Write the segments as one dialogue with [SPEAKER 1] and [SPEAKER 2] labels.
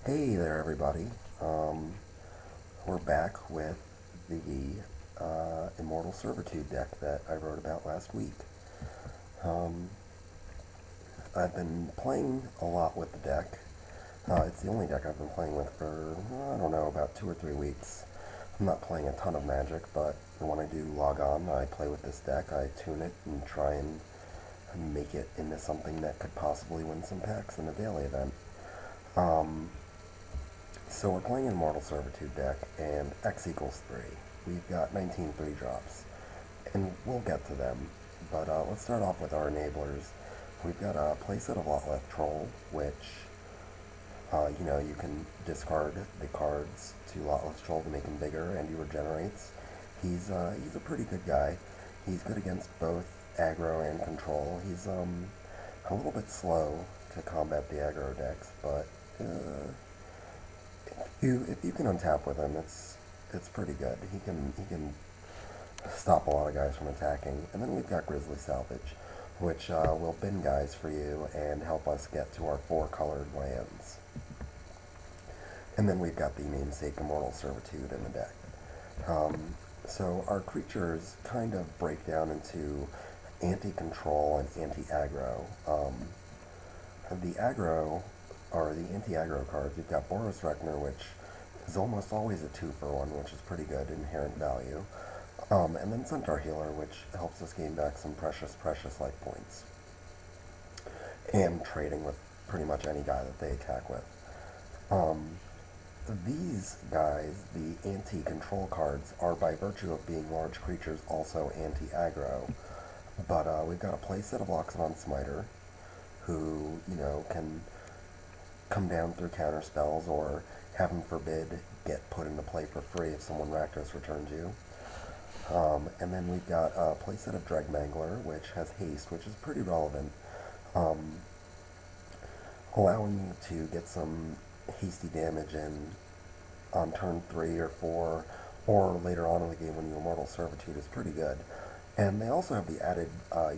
[SPEAKER 1] Hey there, everybody. We're back with the Immortal Servitude deck that I wrote about last week. Um, I've been playing a lot with the deck. It's the only deck I've been playing with for, I don't know, about 2 or 3 weeks. I'm not playing a ton of Magic, but when I do log on, I play with this deck. I tune it and try and make it into something that could possibly win some packs in a daily event. Um, So we're playing an Immortal Servitude deck, and X equals 3. We've got 19 3-drops, and we'll get to them. But let's start off with our enablers. We've got a playset of Lot Left Troll, which, you can discard the cards to Lot Left Troll to make him bigger, and he regenerates. He's a pretty good guy. He's good against both aggro and control. He's a little bit slow to combat the aggro decks, but if you can untap with him, it's pretty good. He can stop a lot of guys from attacking. And then we've got Grizzly Salvage, which will bin guys for you and help us get to our 4-colored lands. And then we've got the namesake Immortal Servitude in the deck. So our creatures kind of break down into anti-control and anti-aggro. The aggro, or the anti-aggro cards, we've got Boros Reckoner, which is almost always a 2-for-1, which is pretty good inherent value. And then Centaur Healer, which helps us gain back some precious life points. And trading with pretty much any guy that they attack with. These guys, the anti-control cards, are by virtue of being large creatures also anti-aggro. But we've got a playset of Loxodon Smiter, who, can come down through counter spells or, heaven forbid, get put into play for free if someone Rakdos returns you. And then we've got a playset of Dregmangler, which has haste, which is pretty relevant, allowing you to get some hasty damage in on turn 3 or 4, or later on in the game when you Immortal Servitude is pretty good. And they also have the added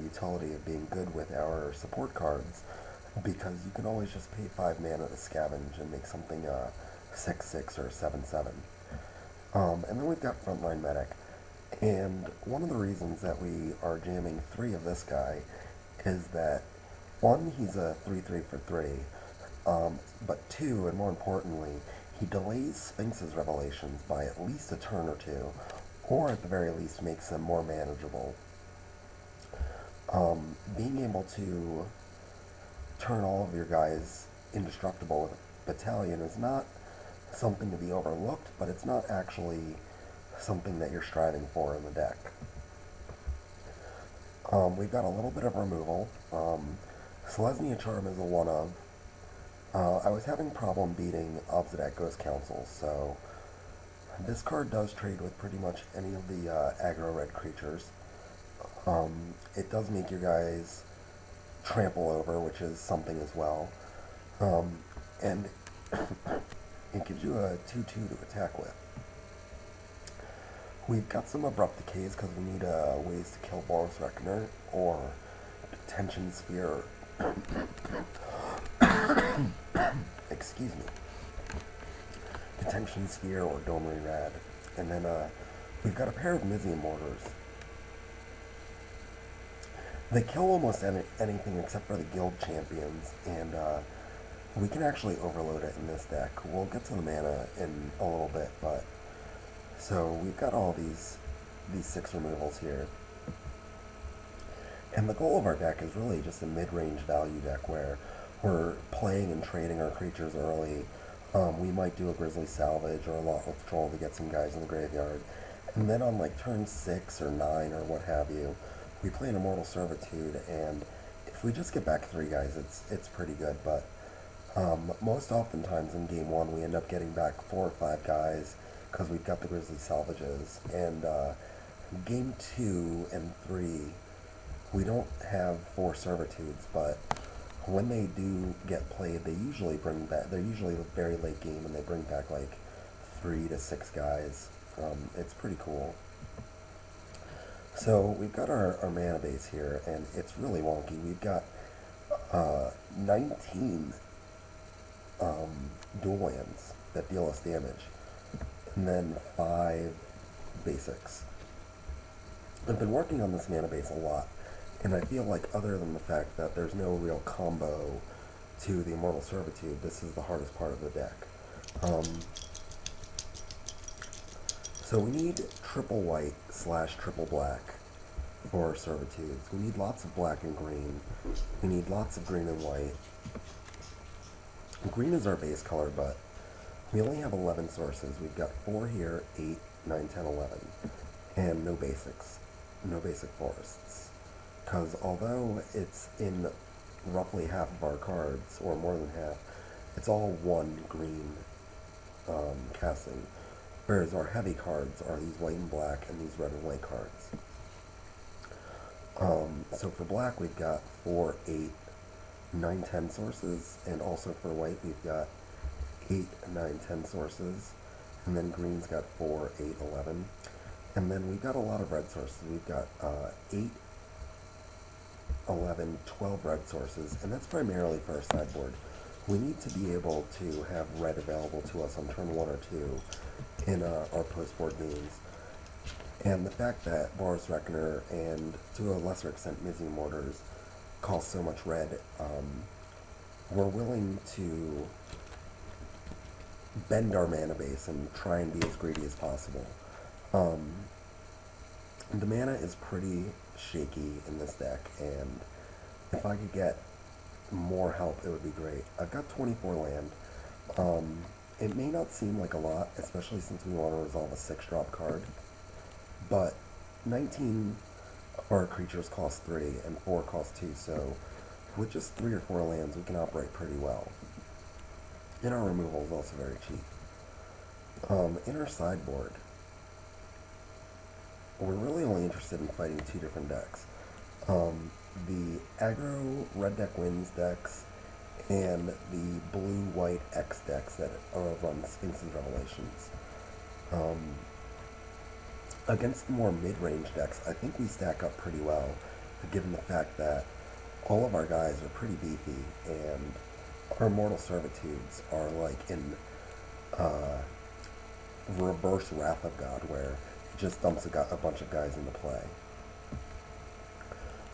[SPEAKER 1] utility of being good with our support cards, because you can always just pay 5 mana to scavenge and make something 6/6 or 7/7. And then we've got Frontline Medic. And one of the reasons that we are jamming 3 of this guy is that, 1, he's a 3/3 for 3, but 2, and more importantly, he delays Sphinx's Revelations by at least a turn or 2, or at the very least makes them more manageable. Being able to turn all of your guys indestructible with a battalion is not something to be overlooked, but it's not actually something that you're striving for in the deck. We've got a little bit of removal. Selesnya Charm is a 1-of. I was having problem beating Obsidian Ghost Council, so this card does trade with pretty much any of the aggro red creatures. It does make your guys trample over, which is something as well. And it gives you a 2/2 to attack with. We've got some Abrupt Decays because we need ways to kill Boros Reckoner, or Detention Sphere. Excuse me. Detention Sphere or Domery Rad. And then we've got a pair of Mizium Mortars. They kill almost anything except for the guild champions, and we can actually overload it in this deck. We'll get to the mana in a little bit, but so we've got all these 6 removals here. And the goal of our deck is really just a mid-range value deck where we're playing and trading our creatures early. We might do a Grizzly Salvage or a Lot with Troll to get some guys in the graveyard. And then on like turn 6 or 9 or what have you, we play an Immortal Servitude, and if we just get back 3 guys, it's pretty good. But most oftentimes in game 1, we end up getting back 4 or 5 guys because we've got the Grizzly Salvages. And game 2 and 3, we don't have 4 Servitudes, but when they do get played, they usually bring back, they're usually very late game, and they bring back like 3 to 6 guys. It's pretty cool. So we've got our mana base here, and it's really wonky. We've got 19 dual lands that deal us damage, and then 5 basics. I've been working on this mana base a lot, and I feel like other than the fact that there's no real combo to the Immortal Servitude, this is the hardest part of the deck. So we need triple white / triple black for Servitudes. We need lots of black and green. We need lots of green and white. Green is our base color, but we only have 11 sources. We've got 4 here, 8, 9, 10, 11, and no basics. No basic forests. Because although it's in roughly half of our cards, or more than half, it's all 1 green casting. Whereas our heavy cards are these white and black and these red and white cards. So for black we've got 4, 8, 9, 10 sources, and also for white we've got 8, 9, 10 sources, and then green's got 4, 8, 11. And then we've got a lot of red sources. We've got 8, 11, 12 red sources, and that's primarily for our sideboard. We need to be able to have red available to us on turn 1 or 2 in our post-board games. And the fact that Boros Reckoner and, to a lesser extent, Mizzy Mortars cost so much red, we're willing to bend our mana base and try and be as greedy as possible. The mana is pretty shaky in this deck, and if I could get more help, it would be great. I've got 24 land. It may not seem like a lot, especially since we want to resolve a 6-drop card, but 19 of our creatures cost 3, and 4 cost 2, so with just 3 or 4 lands, we can operate pretty well. And our removal is also very cheap. In our sideboard, we're really only interested in fighting 2 different decks. The aggro red deck wins decks, and the blue-white X decks that run Sphinx's Revelations. Against the more mid-range decks, I think we stack up pretty well, given the fact that all of our guys are pretty beefy, and our Immortal Servitudes are like in reverse Wrath of God, where it just dumps a bunch of guys into play.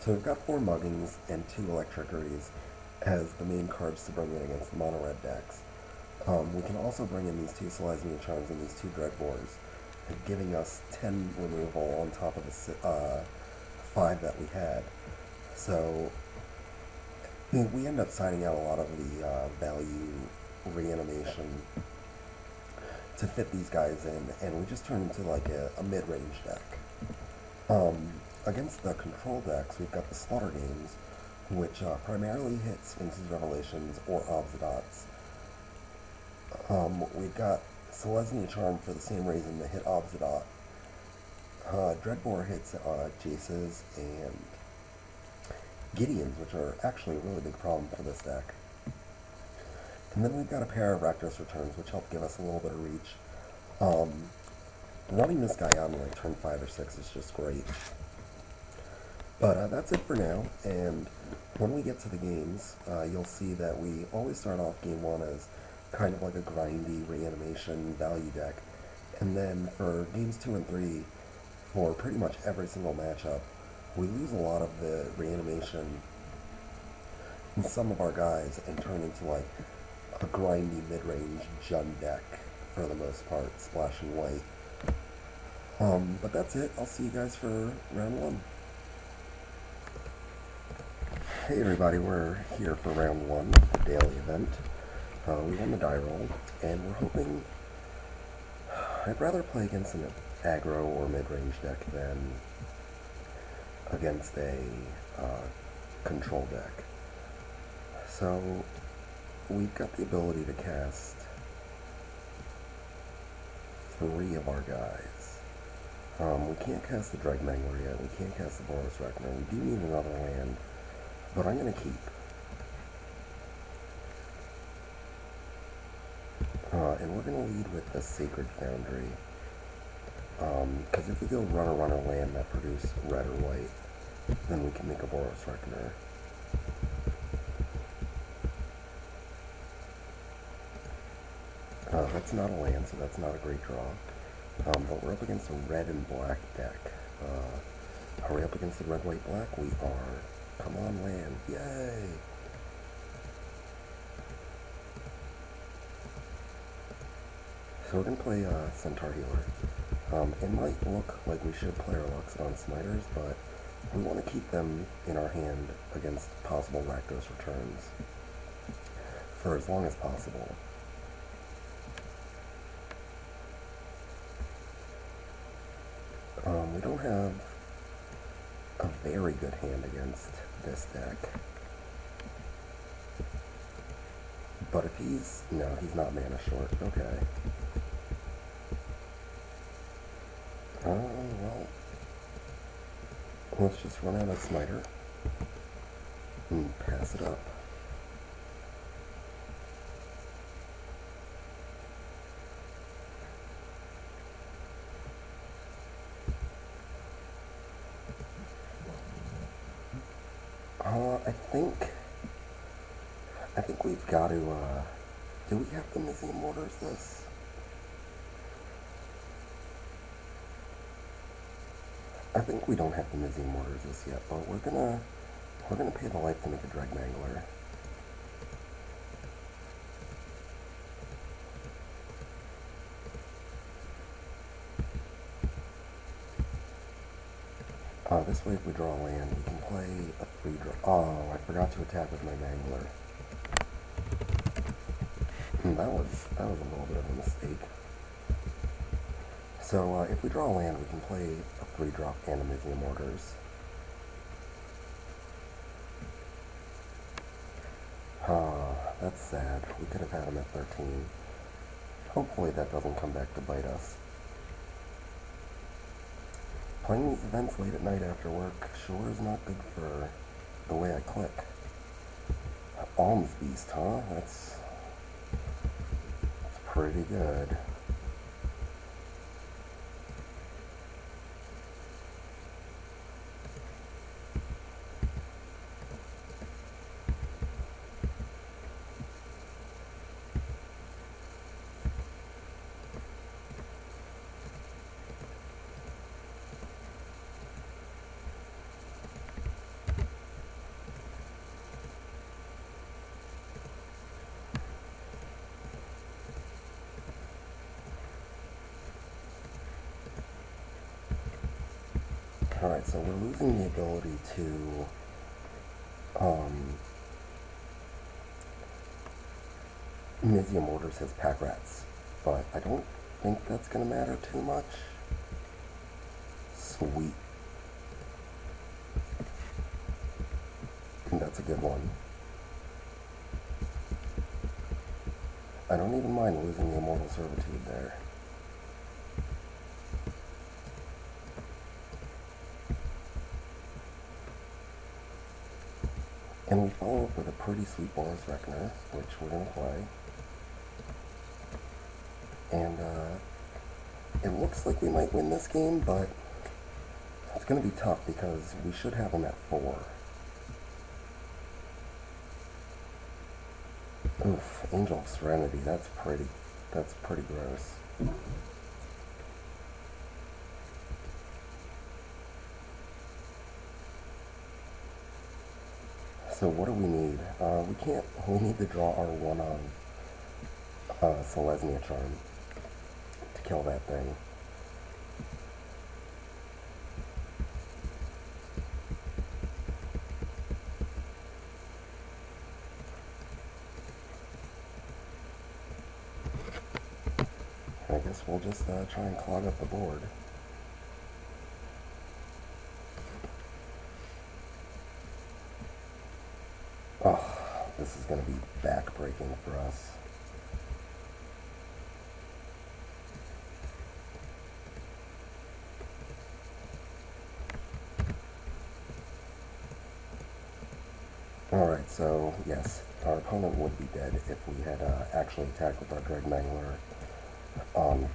[SPEAKER 1] So we've got 4 Muggings and 2 Electricities as the main cards to bring in against the mono-red decks. We can also bring in these 2 Selesnya Charms and these 2 Dreadbores, giving us 10 removal on top of the 5 that we had. So we end up signing out a lot of the value reanimation to fit these guys in, and we just turn into like a mid-range deck. Against the control decks, we've got the Slaughter Games, which primarily hit Sphinx's Revelations or Obsidots. We've got Selesnya Charm for the same reason that hit Obsidot. Dreadbore hits Jaces and Gideons, which are actually a really big problem for this deck. And then we've got a pair of Rakdos Returns, which help give us a little bit of reach. Running this guy on like turn 5 or 6 is just great. But that's it for now, and when we get to the games, you'll see that we always start off game 1 as kind of like a grindy reanimation value deck, and then for games 2 and 3, for pretty much every single matchup, we lose a lot of the reanimation in some of our guys and turn into like a grindy mid-range Jund deck for the most part, splashing white. But that's it. I'll see you guys for round 1. Hey everybody, we're here for round 1, the daily event. We won the die roll, and we're hoping... I'd rather play against an aggro or mid-range deck than against a control deck. So, we've got the ability to cast 3 of our guys. We can't cast the Dregmangler yet, we can't cast the Boros Reckoner, we do need another land, but I'm going to keep. And we're going to lead with the Sacred Foundry, because if we go runner land that produce red or white, then we can make a Boros Reckoner. That's not a land, so that's not a great draw. But we're up against a red and black deck. Are we up against the red, white, black? We are. Come on, land. Yay! So we're going to play Centaur Healer. It might look like we should play our Luxodon Smiters, but we want to keep them in our hand against possible Rakdos returns for as long as possible. We don't have a very good hand against this deck. But if he's... no, he's not mana short. Okay. Well... let's just run out a Smiter and pass it up. I think we've got to, do we have the Museum Orders this? I think we don't have the Museum Orders this yet, but we're gonna pay the life to make a Dreg Mangler. This way if we draw a land, we can play a 3-drop. Oh, I forgot to attack with my Mangler. That was a little bit of a mistake. So if we draw a land, we can play a 3-drop and a Museum Orders. That's sad. We could have had him at 13. Hopefully that doesn't come back to bite us. Playing these events late at night after work sure is not good for the way I click. Alms Beast, huh? That's pretty good. Alright, so we're losing the ability to, Museum Orders his pack rats, but I don't think that's going to matter too much. Sweet. That's a good one. I don't even mind losing the Immortal Servitude there. And we follow up with a pretty sweet Boris Reckoner, which we're going to play. And it looks like we might win this game, but it's going to be tough because we should have him at 4. Oof, Angel of Serenity, that's pretty gross. So what do we need? We need to draw our one of Selesnya Charm to kill that thing. I guess we'll just try and clog up the board. Oh, this is going to be back-breaking for us. Alright, so yes, our opponent would be dead if we had actually attacked with our Dreg Mangler on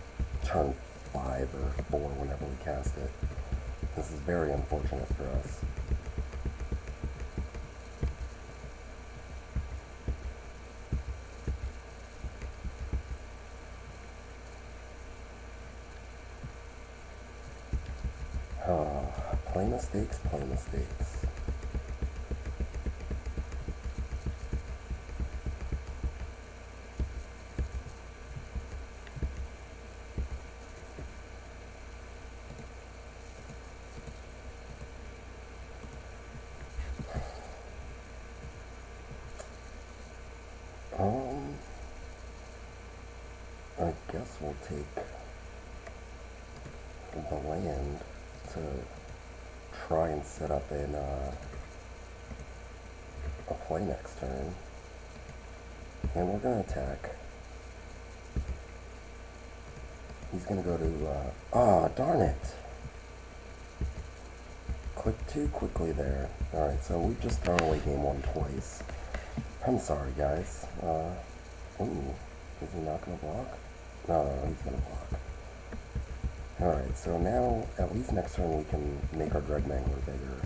[SPEAKER 1] turn 5 or 4 whenever we cast it. This is very unfortunate for us. Play mistakes, play mistakes. I guess we'll take the land to try and set up in a play next turn. And we're going to attack. He's going to go to, darn it! Click too quickly there. Alright, so we've just thrown away game one twice. I'm sorry, guys. Ooh, is he not going to block? No, he's going to block. Alright, so now, at least next turn we can make our Dread Mangler bigger.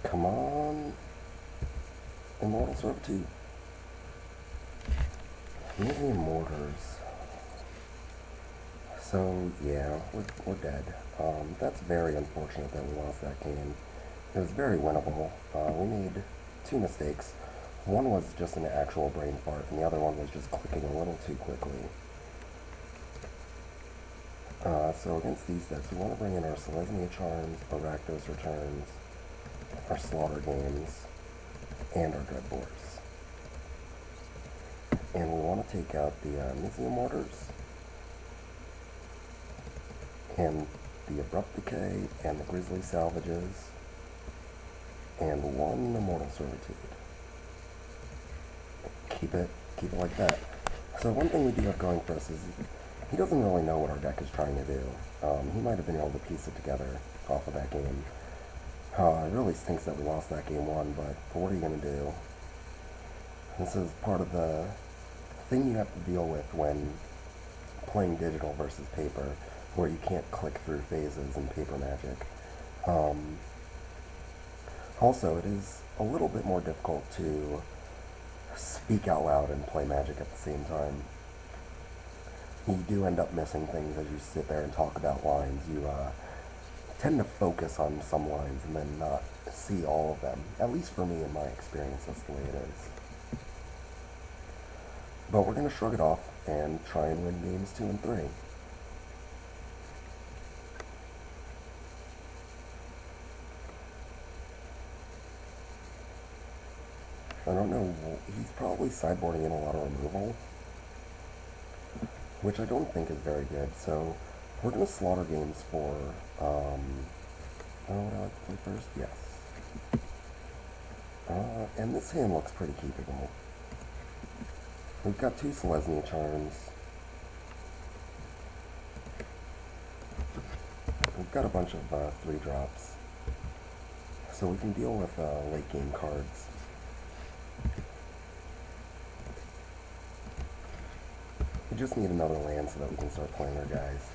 [SPEAKER 1] Come on, Immortal Servitude. Museum Mortars. So, yeah, we're dead. That's very unfortunate that we lost that game. It was very winnable. We made two mistakes. One was just an actual brain fart, and the other one was just clicking a little too quickly. So against these decks, we want to bring in our Selesnya Charms, our Rakdos Returns, our Slaughter Games, and our Dreadbores. And we want to take out the Museum Mortars, and the Abrupt Decay, and the Grizzly Salvages, and one Immortal Servitude. Keep it like that. So one thing we do have going for us is he doesn't really know what our deck is trying to do. He might have been able to piece it together off of that game. It really stinks that we lost that game one, but what are you going to do? This is part of the thing you have to deal with when playing digital versus paper, where you can't click through phases in paper Magic. Also, it is a little bit more difficult to speak out loud and play Magic at the same time. You do end up missing things as you sit there and talk about lines. You tend to focus on some lines and then not see all of them. At least for me, in my experience, that's the way it is. But we're going to shrug it off and try and win games 2 and 3. I don't know, he's probably sideboarding in a lot of removal, which I don't think is very good, so we're going to Slaughter Games for, oh, would I like to play first? Yes. And this hand looks pretty keepable. We've got 2 Selesnya Charms. We've got a bunch of 3-drops, so we can deal with late game cards. We just need another land so that we can start playing our guys.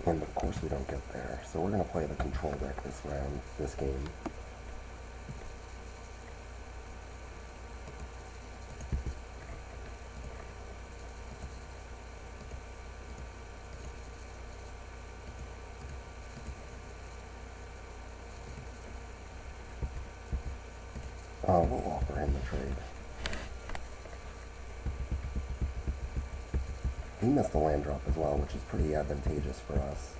[SPEAKER 1] And of course we don't get there, so we're going to play the control deck this round, this game. We'll offer him the trade. He missed a land drop as well, which is pretty advantageous for us.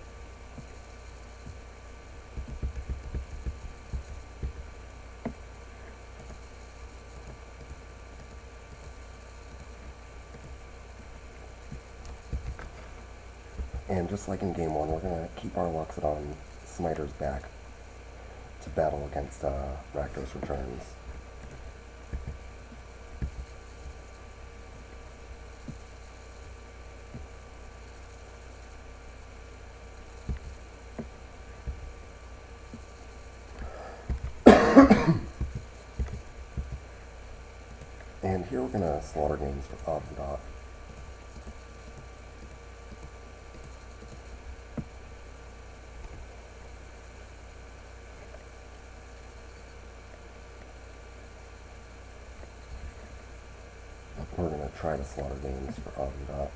[SPEAKER 1] And just like in game 1, we're going to keep our Loxodon Smiters back to battle against Rakdos Returns. And here we're going to slaughter games for obs dot. We're going to try to slaughter games for obs dot.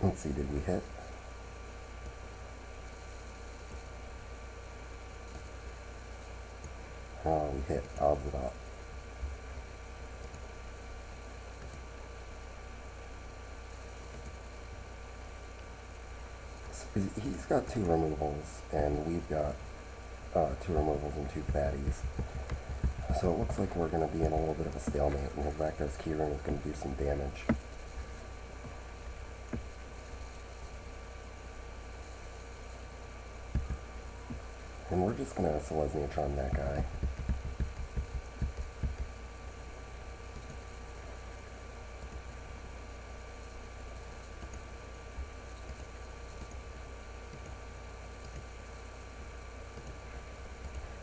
[SPEAKER 1] Let's see, did we hit? Oh, we hit obs dot. He's got 2 removals, and we've got 2 removals and 2 fatties. So it looks like we're going to be in a little bit of a stalemate, and his Rakdos keyring is going to do some damage. And we're just going to Selesnya that guy.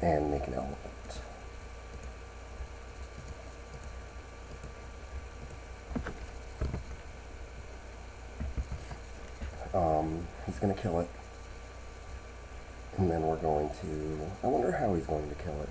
[SPEAKER 1] And make an elephant. He's going to kill it. And then we're going to... I wonder how he's going to kill it.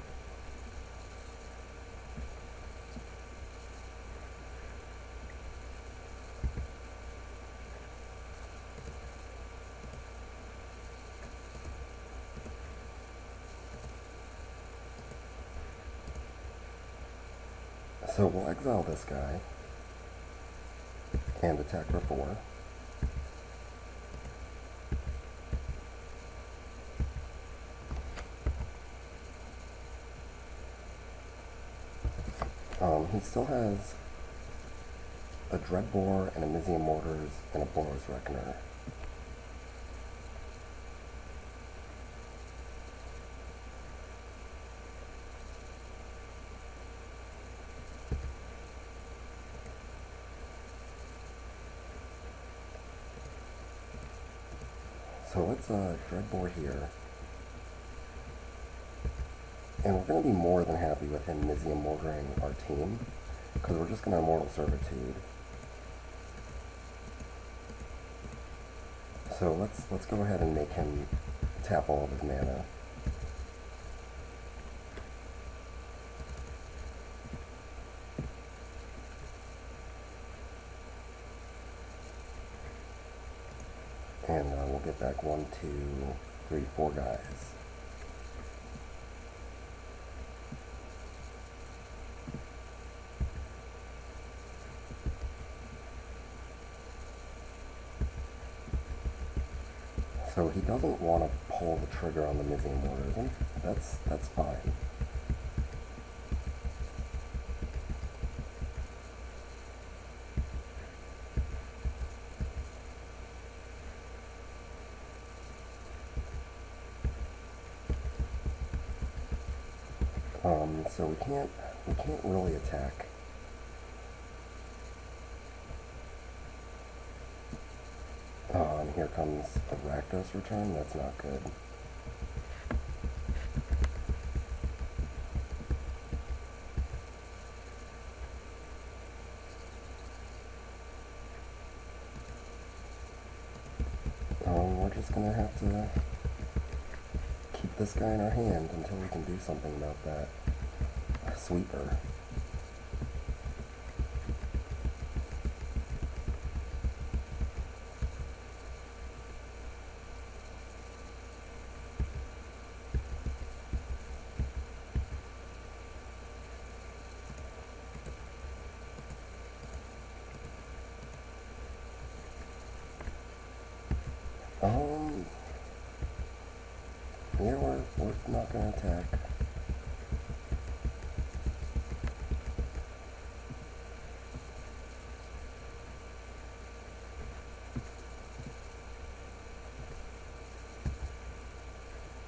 [SPEAKER 1] So we'll exile this guy and attack for 4. He still has a Dreadbore and a Mizium Mortars and a Boros Reckoner. So let's Dreadbore here. And we're going to be more than happy with him Mizium Mortaring our team, because we're just going to Immortal Servitude. So let's go ahead and make him tap all of his mana. And we'll get back 1, 2, 3, 4 guys. So he doesn't want to pull the trigger on the Mizium Mortars, and that's fine. So we can't really attack. And here comes a Rakdos return. That's not good. We're just gonna have to keep this guy in our hand until we can do something about that sweeper. Yeah, we're not gonna attack.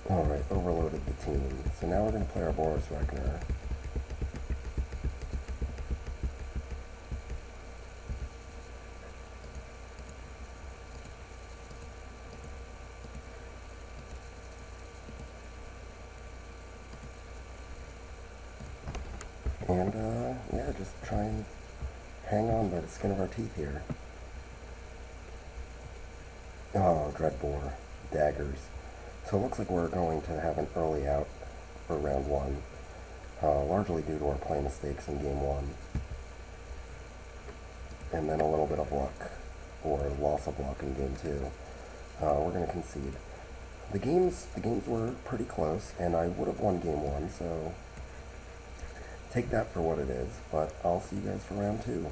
[SPEAKER 1] Alright, overloaded the team. So now we're gonna play our Boros Reckoner. And, yeah, just try and hang on by the skin of our teeth here. Oh, Dreadbore. Daggers. So it looks like we're going to have an early out for round one, largely due to our play mistakes in game one. And then a little bit of luck, or loss of luck in game two. We're going to concede. The games were pretty close, and I would have won game one, so take that for what it is, but I'll see you guys for round two.